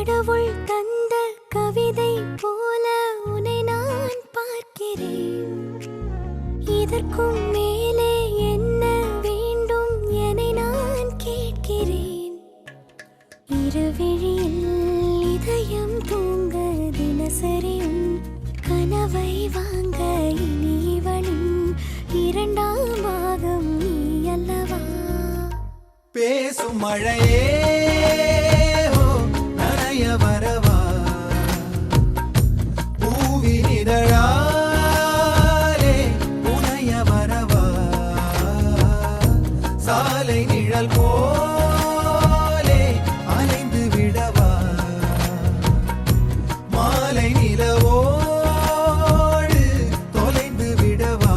கடவுள் தந்த கவிதை போல உன்னை நான் பார்க்கிறேன். இதற்கும் மேலே என்ன வேண்டும் என நான் கேட்கிறேன். இருவிழியில் இதயம் தூங்க தினசரி கனவை வாங்க இனி இவளும் இரண்டாம் பாகம் நீ அல்லவா? பேசும் மழையே நனைய வரவா, பூவின் இதழாலே புனைய வரவா, சாலை நிழல் போலே அலைந்து விடவா, மாலை நிலவோடு தொலைந்து விடவா.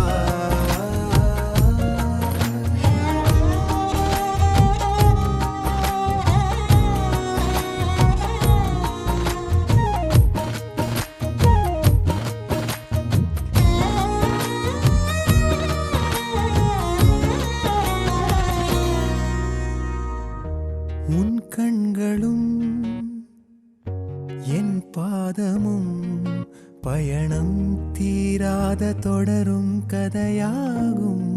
உன் கண்களும் என் பாதமும் பயணம் தீராத தொடரும் கதையாகும்.